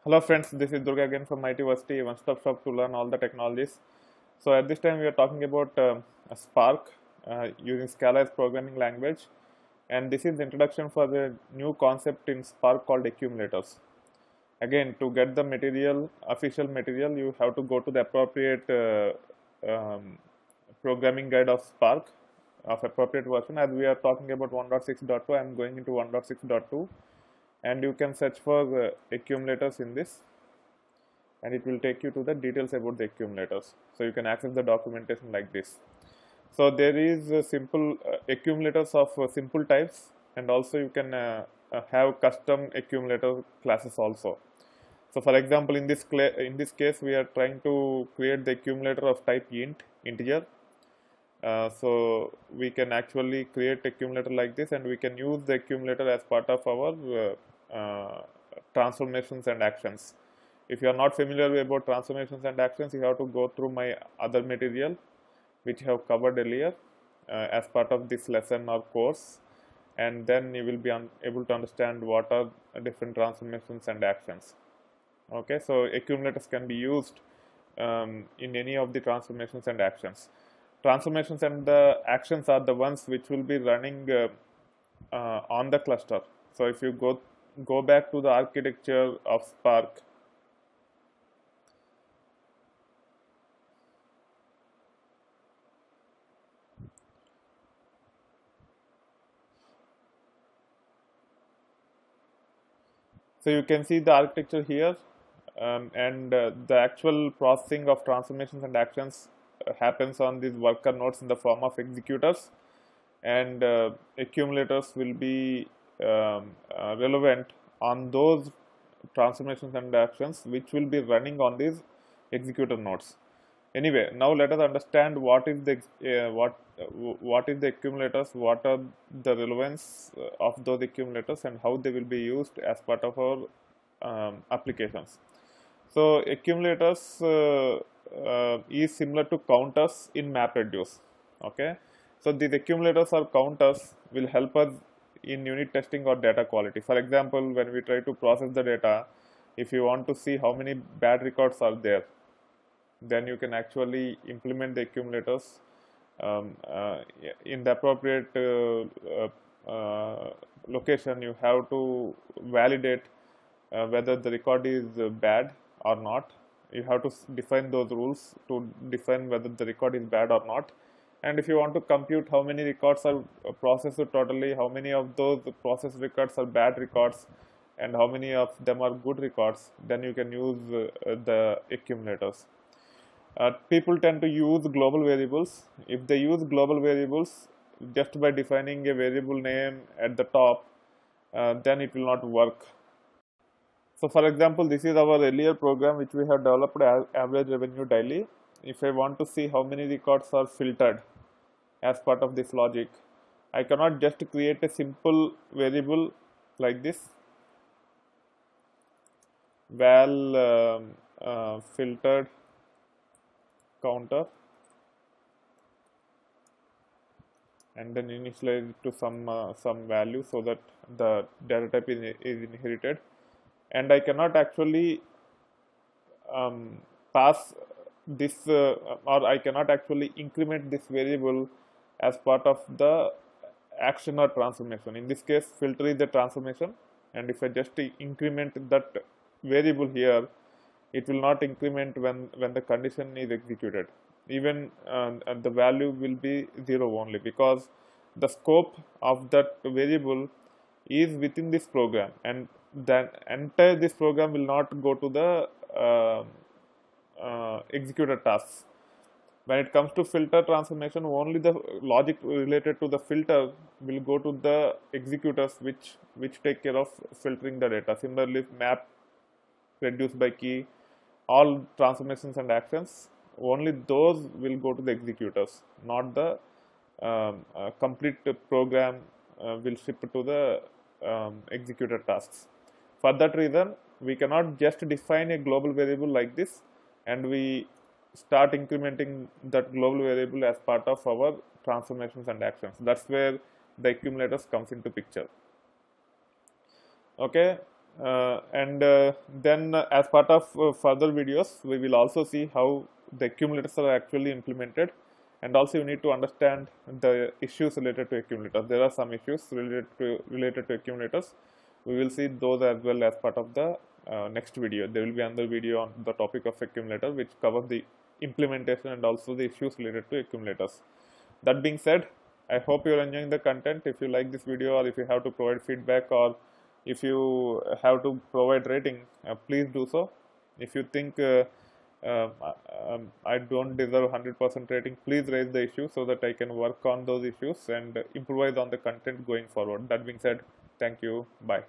Hello friends, this is Durga again from ITversity, one stop shop to learn all the technologies. So at this time we are talking about Spark using Scala as programming language, and this is the introduction for the new concept in Spark called accumulators. Again, to get the material, official material, you have to go to the appropriate programming guide of Spark of appropriate version. As we are talking about 1.6.2, I am going into 1.6.2, and you can search for accumulators in this, and it will take you to the details about the accumulators. So you can access the documentation like this. So there is simple accumulators of simple types, and also you can have custom accumulator classes also. So for example, in this case, we are trying to create the accumulator of type int, integer. So we can actually create accumulator like this, and we can use the accumulator as part of our transformations and actions. If you are not familiar about transformations and actions, you have to go through my other material which I have covered earlier as part of this lesson or course, and then you will be able to understand what are different transformations and actions. Okay, so accumulators can be used in any of the transformations and actions. Transformations and the actions are the ones which will be running on the cluster. So if you go back to the architecture of Spark, so you can see the architecture here, and the actual processing of transformations and actions happens on these worker nodes in the form of executors, and accumulators will be relevant on those transformations and actions which will be running on these executor nodes. Anyway, now let us understand what is the what is the accumulators, what are the relevance of those accumulators, and how they will be used as part of our applications. So accumulators is similar to counters in MapReduce. Okay, so these accumulators or counters will help us in unit testing or data quality. For example, when we try to process the data, if you want to see how many bad records are there, then you can actually implement the accumulators in the appropriate location. You have to validate whether the record is bad or not. You have to define those rules to define whether the record is bad or not. And if you want to compute how many records are processed totally, how many of those processed records are bad records, and how many of them are good records, then you can use the accumulators. People tend to use global variables. If they use global variables just by defining a variable name at the top, then it will not work. So for example, this is our earlier program which we have developed as average revenue daily. If I want to see how many records are filtered as part of this logic, I cannot just create a simple variable like this, val filtered counter, and then initialize it to some value so that the data type is inherited, and I cannot actually pass this or I cannot actually increment this variable as part of the action or transformation. In this case, filter is the transformation, and if I just increment that variable here, it will not increment when the condition is executed. Even the value will be 0 only, because the scope of that variable is within this program, and then entire this program will not go to the executor tasks. When it comes to filter transformation, only the logic related to the filter will go to the executors which take care of filtering the data. Similarly, map, reduce by key, all transformations and actions, only those will go to the executors, not the complete program will ship to the executor tasks. For that reason, we cannot just define a global variable like this and we start incrementing that global variable as part of our transformations and actions. That's where the accumulators comes into picture. Okay, And then as part of further videos, we will also see how the accumulators are actually implemented, and also you need to understand the issues related to accumulators. There are some issues related to accumulators. We will see those as well as part of the next video. There will be another video on the topic of accumulator, which covers the implementation and also the issues related to accumulators. That being said, I hope you are enjoying the content. If you like this video, or if you have to provide feedback, or if you have to provide rating, please do so. If you think um, I don't deserve 100% rating, please raise the issue so that I can work on those issues and improvise on the content going forward. That being said, thank you. Bye.